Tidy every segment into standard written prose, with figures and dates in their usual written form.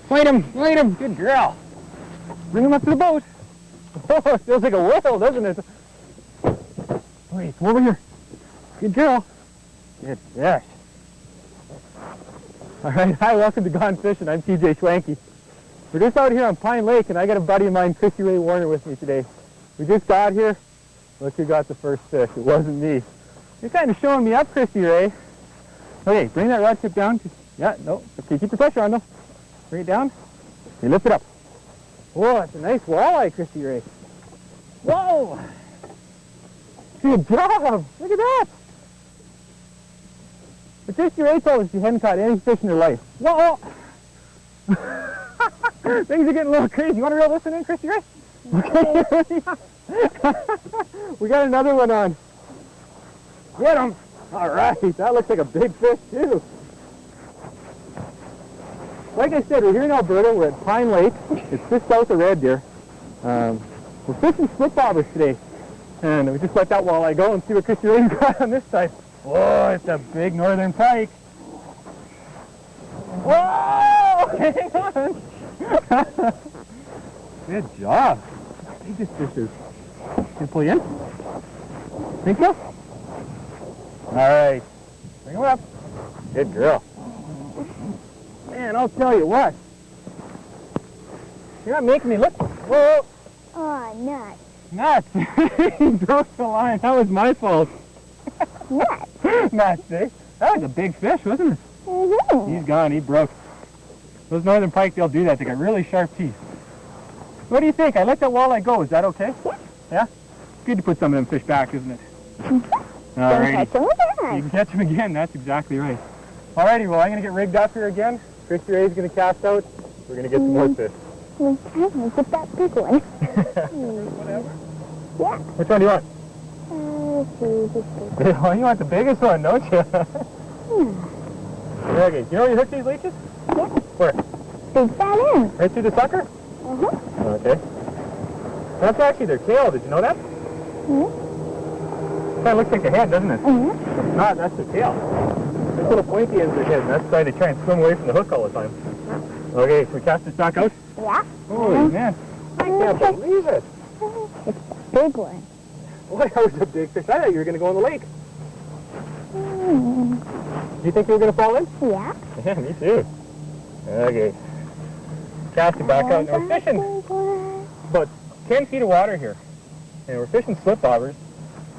Fight him! Fight him! Good girl! Bring him up to the boat! Oh, it feels like a whale, doesn't it? Wait, come over here. Good girl. Good fish. All right, hi, welcome to Gone Fishing. I'm TJ Schwanke. We're just out here on Pine Lake, and I got a buddy of mine, Chrissy Ray Warner, with me today. We just got here. Look who got the first fish. It wasn't me. You're kind of showing me up, Chrissy Ray. Okay, bring that rod tip down. Yeah, no. Okay, keep the pressure on, though. Bring it down. Okay, lift it up. Whoa, that's a nice walleye, Chrissy Ray. Whoa! Good job! Look at that! But Chrissy Ray told us she hadn't caught any fish in her life. Whoa! Things are getting a little crazy. You want to reel this one in, Chrissy Ray? Okay. We got another one on. Get him! All right, that looks like a big fish too. Like I said, we're here in Alberta. We're at Pine Lake. It's just south of Red Deer. We're fishing split bobbers today, and we just let that walleye go and see what Chrissy Ray's got on this side. Whoa, it's a big northern pike. Whoa! Hang on! Good job. I think this fish is. Can I pull you in? Think so? All right. Bring him up. Good girl. Man, I'll tell you what. You're not making me look. Whoa! Oh, nuts. Nuts! He broke the line. That was my fault. Nuts. Nuts, eh? That was a big fish, wasn't it? Mm-hmm. He's gone. He broke. Those northern pike, they'll do that. They got really sharp teeth. What do you think? I let that walleye go. Is that okay? Yeah. Yeah? Good to put some of them fish back, isn't it? Mm-hmm. All right. Catch them again. You can catch them again. That's exactly right. Alrighty, well, I'm going to get rigged up here again. Chrissy Ray's going to cast out. We're going to get some more fish. Okay, get that big one. Whatever. Yeah. Which one do you want? This Oh, you want the biggest one, don't you? one. Okay, you know where you hook these leeches? Yeah. Where? Dig that in. Right through the sucker? Uh-huh. Okay. That's actually their tail. Did you know that? Mm-hmm. Kind of looks like the head, doesn't it? Mm-hmm. It's not. That's their tail. This little pointy ends of their head, and that's why they try and swim away from the hook all the time. Okay, can we cast this back out? Yeah. Holy man. I can't believe it. It's a big one. Boy, that was a big fish. I thought you were going to go in the lake. Mm. You think you were going to fall in? Yeah. Yeah, me too. Okay. Cast it back out. Now we're fishing about 10 feet of water here. And we're fishing slip bobbers.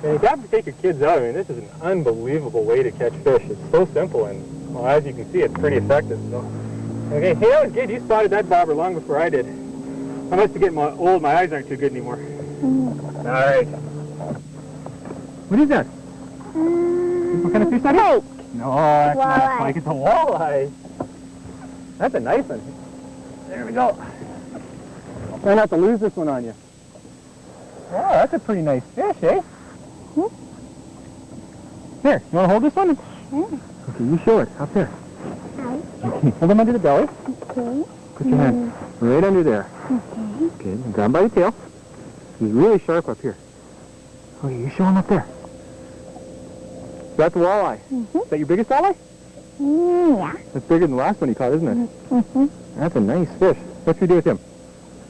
And you have to take your kids out. I mean, this is an unbelievable way to catch fish. It's so simple, and well, as you can see, it's pretty effective. So, okay, hey, that was good. You spotted that bobber long before I did. I must be getting old. My eyes aren't too good anymore. All right. What is that? What kind of fish that is? Pike. No, that's not a Walleye. pike. It's a walleye. That's a nice one. There we go. Try not to lose this one on you. Wow, that's a pretty nice fish, eh? Here, you want to hold this one? Sure. Okay, you show it. Up there. Right. Okay, hold them under the belly. Okay. Put your hand right under there. Okay. Okay, and grab him by the tail. He's really sharp up here. Okay, you show him up there. That's a walleye. Mm-hmm. Is that your biggest walleye? Yeah. That's bigger than the last one you caught, isn't it? Mm-hmm. That's a nice fish. What should we do with him?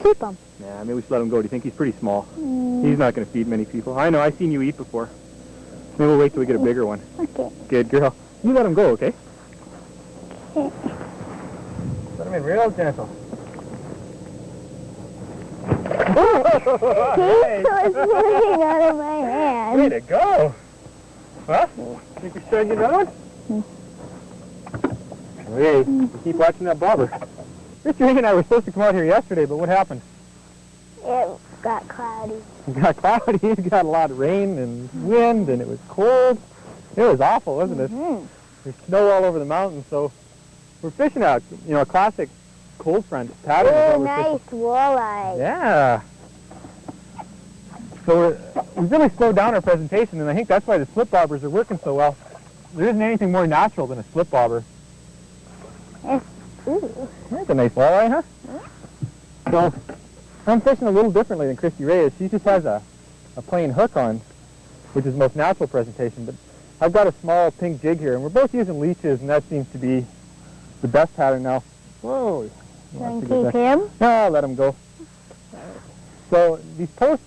Keep them. Nah, maybe we should let him go. Do you think he's pretty small? Mm. He's not going to feed many people. I know, I've seen you eat before. Maybe we'll wait till we get a bigger one. Okay. Good girl. You let him go, okay? Okay. Let him in real gentle. He was moving out of my hand. Way to go. Well, think we should get another one? Okay, we keep watching that bobber. Mr. Ray and I were supposed to come out here yesterday, but what happened? It got cloudy. It got cloudy, it got a lot of rain and wind, and it was cold. It was awful, wasn't it? Mm-hmm. There's snow all over the mountains, so we're fishing out, you know, a classic cold front pattern. is what Oh, we're nice fishing. walleye. Yeah. So we've really slowed down our presentation, and I think that's why the slip bobbers are working so well. There isn't anything more natural than a slip bobber. Ooh. That's a nice walleye, huh? So I'm fishing a little differently than Chrissy Ray is. She just has a plain hook on, which is the most natural presentation. But I've got a small pink jig here, and we're both using leeches, and that seems to be the best pattern now. Whoa. Can keep him? No, I'll let him go. So these post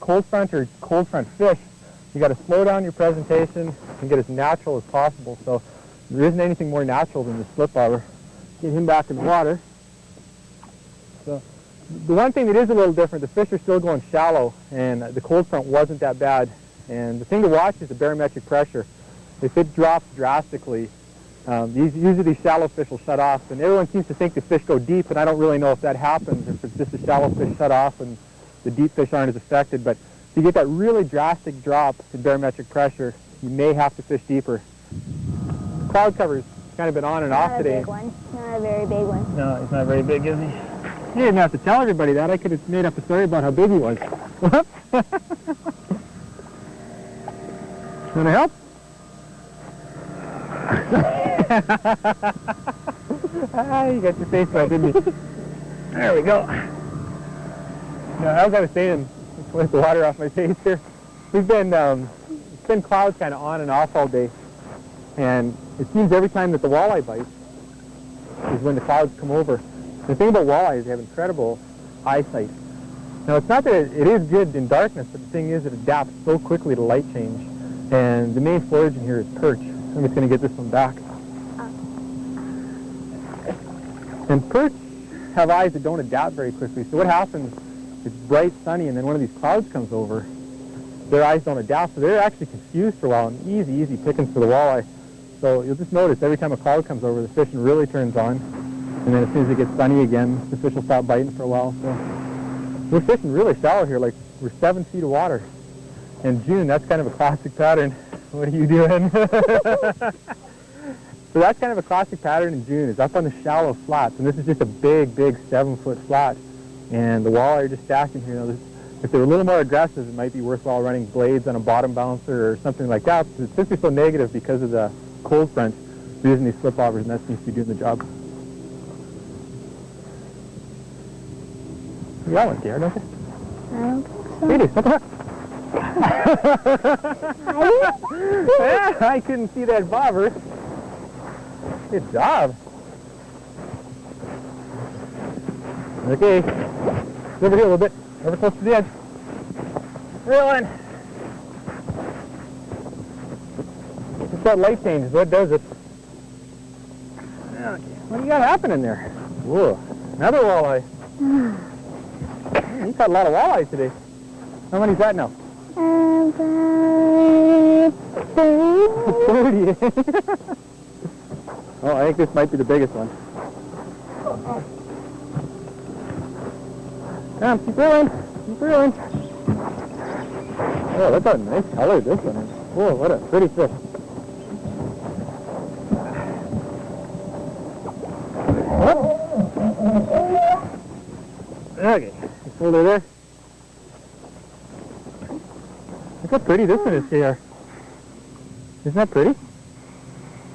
cold front or cold front fish, you got to slow down your presentation and get as natural as possible. So there isn't anything more natural than the slip bobber. Get him back in the water. So the one thing that is a little different, the fish are still going shallow, and the cold front wasn't that bad. And the thing to watch is the barometric pressure. If it drops drastically, usually these shallow fish will shut off, and everyone seems to think the fish go deep, and I don't really know if that happens, if it's just the shallow fish shut off and the deep fish aren't as affected. But if you get that really drastic drop in barometric pressure, you may have to fish deeper. The cloud cover's kind of been on and off today. Not a big one. Not a very big one. No, he's not very big, is he? You didn't have to tell everybody that. I could have made up a story about how big he was. Want to help? You got your face wet, didn't you? There we go. Now, as I was saying, with the water off my face here, we've been, it's been clouds kind of on and off all day. And it seems every time that the walleye bites is when the clouds come over. The thing about walleye is they have incredible eyesight. Now, it's not that it is good in darkness, but the thing is it adapts so quickly to light change. And the main forage in here is perch. I'm just going to get this one back. And perch have eyes that don't adapt very quickly. So what happens, it's bright, sunny, and then one of these clouds comes over. Their eyes don't adapt, so they're actually confused for a while, and easy pickings for the walleye. So you'll just notice every time a cloud comes over, the fishing really turns on. And then as soon as it gets sunny again, the fish will stop biting for a while. So we're fishing really shallow here, like we're 7 feet of water. In June, that's kind of a classic pattern. What are you doing? So that's kind of a classic pattern in June, is up on the shallow flats. And this is just a big 7-foot flat. And the walleye are just stacking here. Now, if they're a little more aggressive, it might be worthwhile running blades on a bottom bouncer or something like that. But since they're so negative because of the cold front, we're using these slip bobbers, and that seems to be doing the job. You got one there, don't you? I don't think so. Here it is. What the heck? Yeah, I couldn't see that bobber. Good job. Okay. Over here a little bit. Over close to the edge. Reeling. It's that light change is what does it. Okay. What do you got happening there? Whoa. Another walleye. You caught a lot of walleye today. How many's that now? 30. Oh, I think this might be the biggest one. Come, keep reeling. Keep reeling. Oh, that's a nice color this one is. Whoa, what a pretty fish. Okay, just hold her there. Look how pretty this one is here. Isn't that pretty?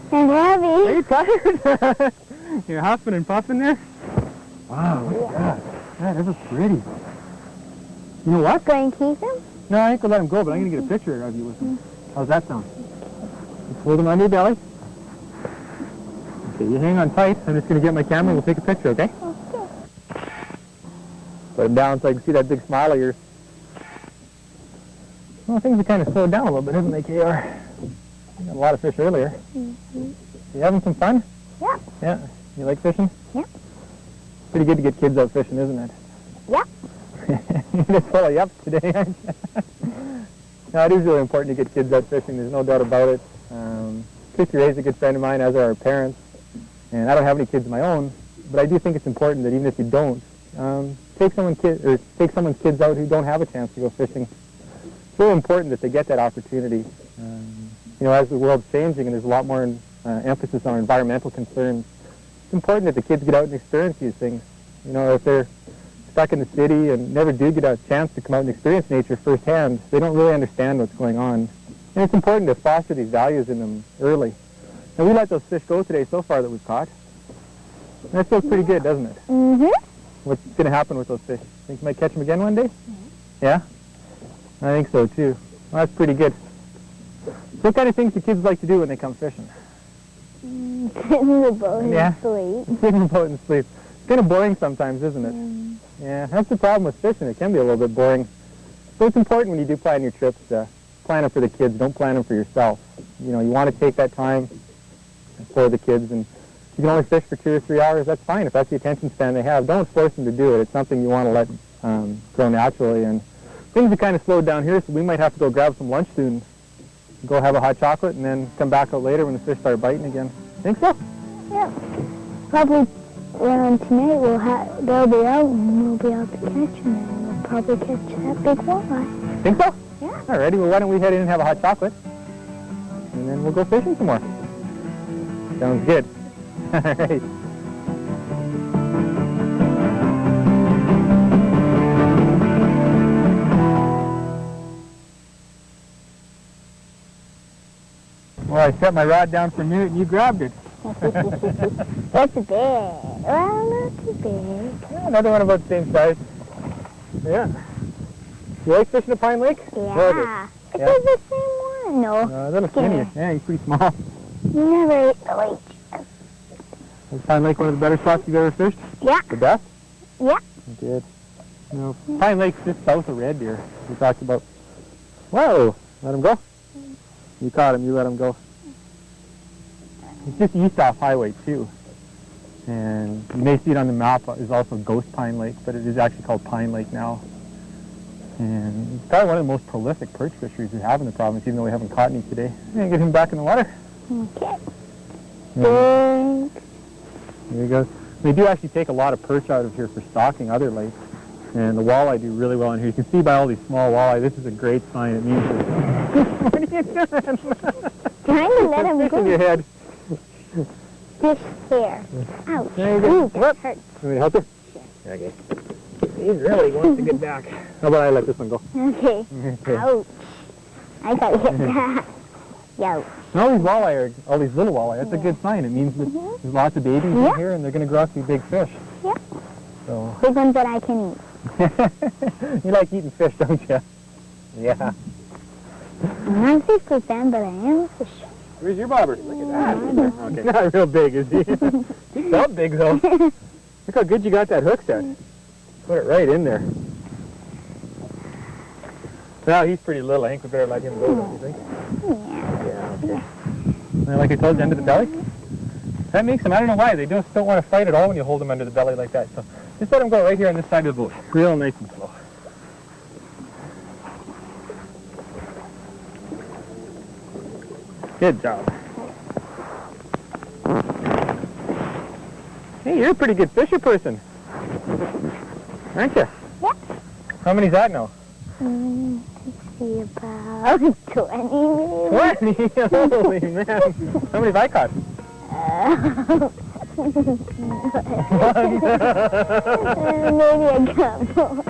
And heavy. Are you tired? You're huffing and puffing there? Wow, look at that. That is pretty. You know what? Going to keep him? No, I ain't gonna let him go, but I'm gonna get a picture of you with him. How's that sound? Just hold him on your belly. Okay, you hang on tight. I'm just gonna get my camera and we'll take a picture, okay? Okay. Put him down so I can see that big smile of yours. Well, things are kind of slowed down a little bit, isn't they, KR? You got a lot of fish earlier. Mm-hmm. You having some fun? Yep. Yeah. You like fishing? Yep. Pretty good to get kids out fishing, isn't it? Yep. You're just full of yups today, aren't you? No, it is really important to get kids out fishing. There's no doubt about it. Christy Ray's a good friend of mine, as are our parents. And I don't have any kids of my own, but I do think it's important that even if you don't, take someone's kids out who don't have a chance to go fishing. It's really important that they get that opportunity. You know, as the world's changing and there's a lot more emphasis on environmental concerns, it's important that the kids get out and experience these things. You know, if they're stuck in the city and never do get a chance to come out and experience nature firsthand, they don't really understand what's going on. And it's important to foster these values in them early. And we let those fish go today so far that we've caught. And that feels pretty good, doesn't it? Mm-hmm. What's going to happen with those fish? Think you might catch them again one day? Yeah? I think so too. Well, that's pretty good. So what kind of things do kids like to do when they come fishing? Sit in the boat and sleep. Sit in the boat and sleep. kind of boring sometimes, isn't it? Yeah, that's the problem with fishing. It can be a little bit boring. So it's important when you do plan your trips to plan them for the kids. Don't plan them for yourself. You know, you want to take that time for the kids, and you can only fish for 2 or 3 hours. That's fine if that's the attention span they have. Don't force them to do it. It's something you want to let grow naturally. And things are kind of slowed down here, so we might have to go grab some lunch soon, go have a hot chocolate, and then come back out later when the fish start biting again. Think so? Yeah. Probably around tonight they'll be out and we'll be able to catch them, and we'll probably catch that big walleye. Think so? Yeah. Alrighty, well why don't we head in and have a hot chocolate, and then we'll go fishing some more. Sounds good. Alright. Well, I set my rod down for a minute and you grabbed it. That's big. Well, not too big. Yeah, another one about the same size. Yeah. You like fishing at Pine Lake? Yeah. It's the same one. No. A little skinnier. Yeah, he's pretty small. You never ate the leech. Is Pine Lake one of the better spots you've ever fished? Yeah. The best? Yeah. Good. You know, Pine Lake's just south of Red Deer. We talked about. Whoa! Let him go. You caught him. You let him go. It's just east off Highway 2. And you may see it on the map. Is also Ghost Pine Lake, but it is actually called Pine Lake now. And it's probably one of the most prolific perch fisheries we have in the province, even though we haven't caught any today. I'm going to get him back in the water. Okay. There you go. They do actually take a lot of perch out of here for stocking other lakes. And the walleye do really well in here. You can see by all these small walleye, this is a great sign. It means that... What are you doing? Trying to let him Fish go. in your head. Fish here. Ouch. There you go. Ooh, that hurts. You want me to help you? Okay. He really wants to get back. How about I let this one go? Okay. Ouch. I got hit back. Yo. And all these walleye, all these little walleye, that's a good sign. It means that there's lots of babies in here and they're going to grow up to be big fish. Yeah. So. Big ones that I can eat. You like eating fish, don't you? Yeah. I'm not a seafood fan, but I am a fish. Where's your bobber? Look at that. Okay. Not real big, is he? He felt big, though. Look how good you got that hook set. Put it right in there. Well, he's pretty little. I think we better let him go, don't you think? Yeah. Okay. And like I told you, under the belly? That makes them, I don't know why, they just don't want to fight at all when you hold them under the belly like that. So just let them go right here on this side of the boat. Real nice and slow. Good job. Hey, you're a pretty good fisher person. Aren't you? Yeah. How many's that now? Let's see, about 20 maybe. 20? Holy man. How many have I caught? Maybe a couple.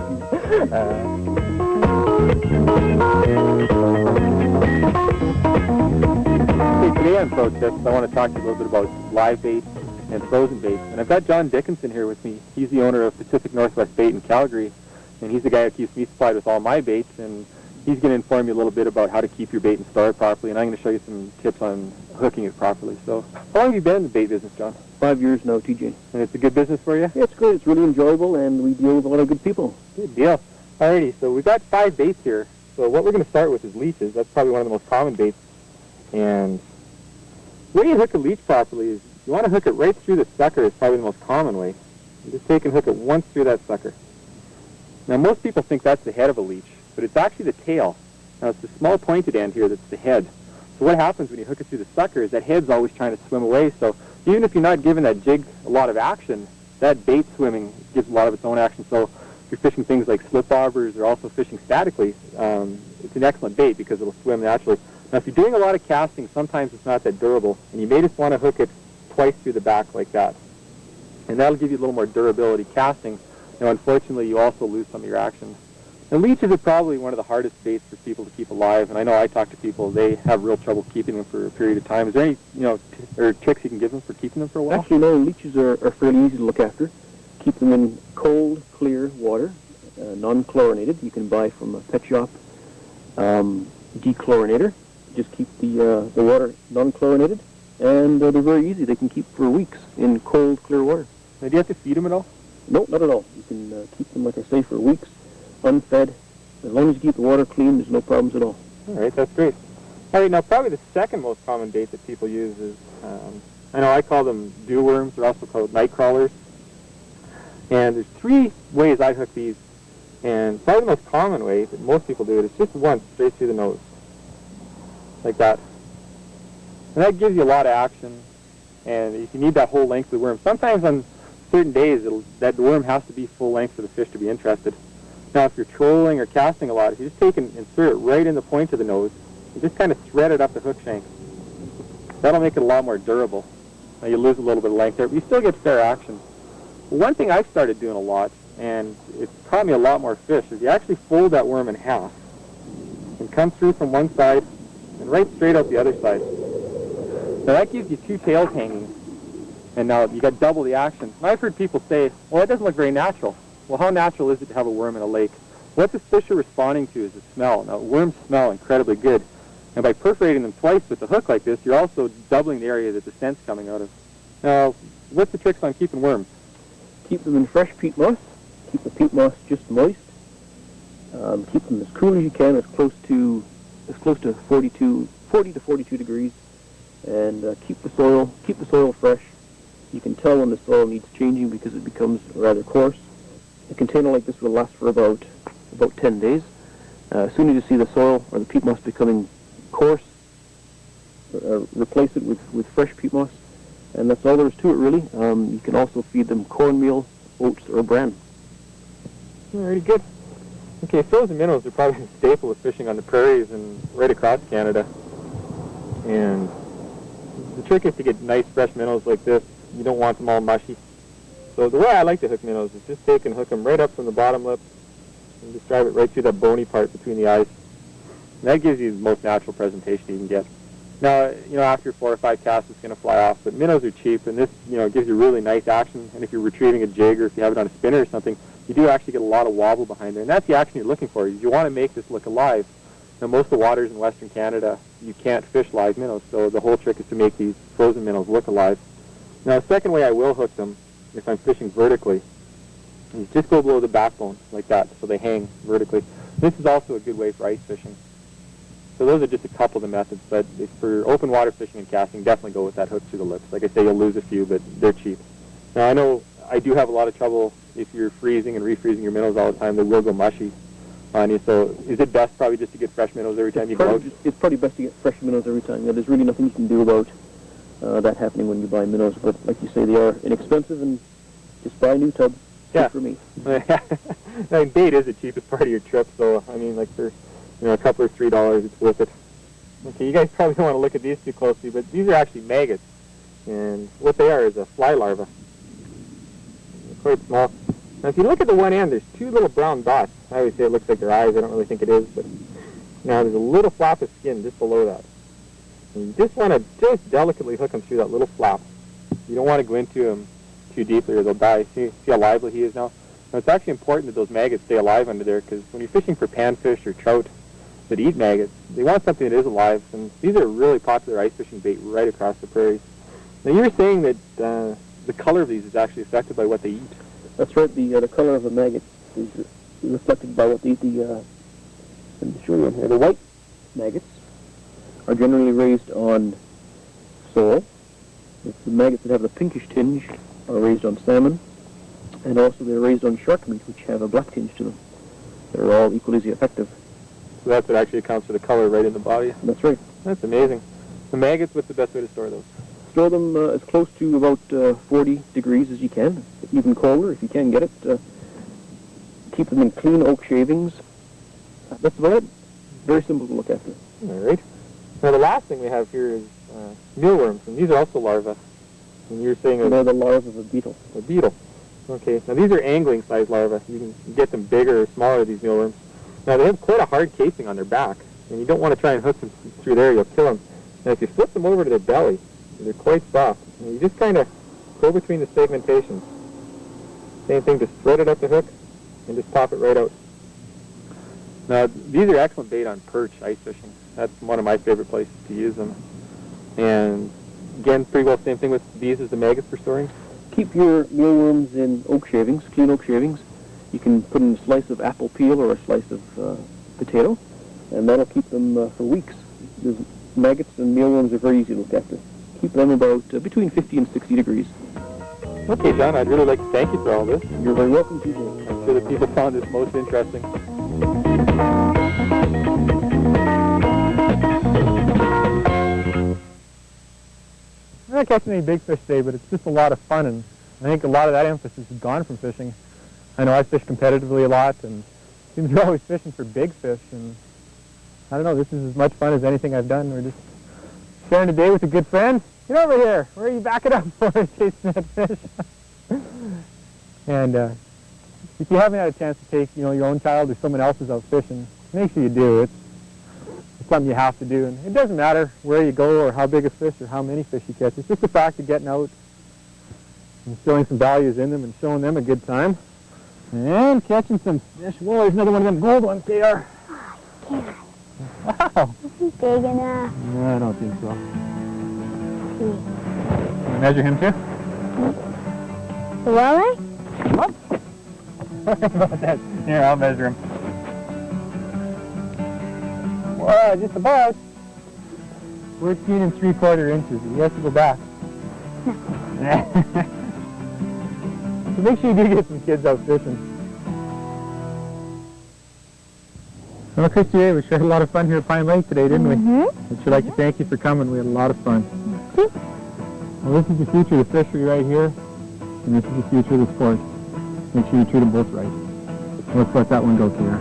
Today on Pro Tips, I want to talk to you a little bit about live bait and frozen bait. And I've got John Dickinson here with me. He's the owner of Pacific Northwest Bait in Calgary. And he's the guy who keeps me supplied with all my baits. And he's going to inform you a little bit about how to keep your bait and store it properly. And I'm going to show you some tips on hooking it properly. So how long have you been in the bait business, John? 5 years now, TJ. And it's a good business for you? Yeah, it's great. It's really enjoyable, and we deal with a lot of good people. Good deal. Alrighty, so we've got 5 baits here. So what we're going to start with is leeches. That's probably one of the most common baits. And the way you hook a leech properly is you want to hook it right through the sucker is probably the most common way. You just take and hook it once through that sucker. Now most people think that's the head of a leech, but it's actually the tail. Now it's the small pointed end here that's the head. So what happens when you hook it through the sucker is that head's always trying to swim away. So even if you're not giving that jig a lot of action, that bait swimming gives a lot of its own action. So if you're fishing things like slip bobbers or also fishing statically, it's an excellent bait because it'll swim naturally. Now if you're doing a lot of casting, sometimes it's not that durable, and you may just want to hook it twice through the back like that. And that'll give you a little more durability casting. Now unfortunately you also lose some of your action. And leeches are probably one of the hardest baits for people to keep alive, and I know I talk to people, they have real trouble keeping them for a period of time. Is there any, or tricks you can give them for keeping them for a while? Actually, no, leeches are fairly easy to look after. Keep them in cold, clear water, non-chlorinated. You can buy from a pet shop dechlorinator. Just keep the water non-chlorinated, and they're very easy. They can keep for weeks in cold, clear water. Now, do you have to feed them at all? No, not at all. You can keep them, like I say, for weeks, unfed. As long as you keep the water clean, there's no problems at all. All right, that's great. All right, now probably the second most common bait that people use is, I know I call them dew worms. They're also called night crawlers. And there's 3 ways I hook these. And probably the most common way that most people do it is just once, straight through the nose. Like that. And that gives you a lot of action. And if you need that whole length of the worm, sometimes on certain days that the worm has to be full length for the fish to be interested. Now, if you're trolling or casting a lot, if you just take and insert it right in the point of the nose, you just kind of thread it up the hook shank. That'll make it a lot more durable. Now, you lose a little bit of length there, but you still get fair action. One thing I've started doing a lot, and it's taught me a lot more fish, is you actually fold that worm in half and come through from one side and right straight out the other side. Now, that gives you 2 tails hanging, and now you got double the action. And I've heard people say, well, that doesn't look very natural. Well, how natural is it to have a worm in a lake? What the fish are responding to is the smell. Now, worms smell incredibly good. And by perforating them twice with the hook like this, you're also doubling the area that the scent's coming out of. Now, what's the tricks on keeping worms? Keep them in fresh peat moss. Keep the peat moss just moist. Keep them as cool as you can, as close to 40 to 42 degrees. And keep the soil fresh. You can tell when the soil needs changing because it becomes rather coarse. A container like this will last for about 10 days. As soon as you see the soil or the peat moss becoming coarse, replace it with fresh peat moss, and that's all there is to it, really. You can also feed them cornmeal, oats, or bran. Very good. Okay, frozen minnows are probably a staple of fishing on the prairies and right across Canada. And the trick is to get nice fresh minnows like this. You don't want them all mushy. So the way I like to hook minnows is just take and hook them right up from the bottom lip and just drive it right through that bony part between the eyes. And that gives you the most natural presentation you can get. Now, after 4 or 5 casts, it's going to fly off, but minnows are cheap, and this, gives you really nice action. And if you're retrieving a jig or if you have it on a spinner or something, you do actually get a lot of wobble behind there. And that's the action you're looking for. You want to make this look alive. Now, most of the waters in Western Canada, you can't fish live minnows, so the whole trick is to make these frozen minnows look alive. Now, the second way I will hook them, if I'm fishing vertically, is just go below the backbone, like that, so they hang vertically. This is also a good way for ice fishing. So those are just a couple of the methods, but for open water fishing and casting, definitely go with that hook through the lips. Like I say, you'll lose a few, but they're cheap. Now, I know I do have a lot of trouble if you're freezing and refreezing your minnows all the time. They will go mushy on you, so is it best probably just to get fresh minnows every time you go out? It's probably best to get fresh minnows every time. There's really nothing you can do about that happening when you buy minnows, but like you say, they are inexpensive, and just buy a new tub. Yeah. For me. Now, bait is the cheapest part of your trip, so I mean, like for a couple or $3, it's worth it. Okay, you guys probably don't want to look at these too closely, but these are actually maggots, and what they are is a fly larva. They're quite small. Now, if you look at the one end, there's 2 little brown dots. I always say it looks like their eyes. I don't really think it is, but now there's a little flap of skin just below that. And you just want to just delicately hook them through that little flap. You don't want to go into them too deeply or they'll die. See how lively he is now? Now, it's actually important that those maggots stay alive under there, because when you're fishing for panfish or trout that eat maggots, they want something that is alive, and these are a really popular ice fishing bait right across the prairies. Now, you were saying that the color of these is actually affected by what they eat. That's right. The color of the maggot is reflected by what they eat. Let me show you here. The white maggots are generally raised on sole. The maggots that have the pinkish tinge are raised on salmon, and also they're raised on shark meat, which have a black tinge to them. They're all equally as effective. So that's what actually accounts for the color right in the body? That's right. That's amazing. The maggots, what's the best way to store those? Store them as close to about 40 degrees as you can, even colder if you can get it. Keep them in clean oak shavings. That's about it. Very simple to look after. All right. Now, the last thing we have here is mealworms, and these are also larvae. And you're saying they're the larvae of a beetle. A beetle. Okay. Now, these are angling-sized larvae. You can get them bigger or smaller, these mealworms. Now, they have quite a hard casing on their back, and you don't want to try and hook them through there. You'll kill them. Now, if you flip them over to their belly, they're quite soft. And you just kind of go between the segmentations. Same thing, just thread it up the hook and just pop it right out. Now, these are excellent bait on perch ice fishing. That's one of my favorite places to use them. And again, pretty well same thing with these as the maggots for storing. keep your mealworms in oak shavings, clean oak shavings. You can put in a slice of apple peel or a slice of potato, and that'll keep them for weeks. The maggots and mealworms are very easy to look after. Keep them about between 50 and 60 degrees. Okay, John, I'd really like to thank you for all this. You're very welcome, TJ. I'm sure that people found this most interesting. I'm not catching any big fish today, but it's just a lot of fun, and I think a lot of that emphasis is gone from fishing. I know I fish competitively a lot, and it seems you're always fishing for big fish, and I don't know, this is as much fun as anything I've done. We're just sharing a day with a good friend. Get over here. Where are you backing up for, chasing that fish? And if you haven't had a chance to take, your own child or someone else's out fishing, make sure you do. It's something you have to do, and it doesn't matter where you go or how big a fish or how many fish you catch. It's just the fact of getting out, instilling some values in them, and showing them a good time, and catching some fish. Whoa, there's another one of them gold ones there. Wow. Isn't big enough. No, I don't think so. See. Can I measure him too? The walleye? What? Sorry about that. Here, I'll measure him. Whoa, just about 14 3/4 inches. He has to go back. So make sure you do get some kids out fishing. Well, Christy, we sure had a lot of fun here at Pine Lake today, didn't we? I'd sure like to thank you for coming. We had a lot of fun. Well, this is the future of the fishery right here, and this is the future of the sport. Make sure you're treated both right. Let's let that one go, Pierre.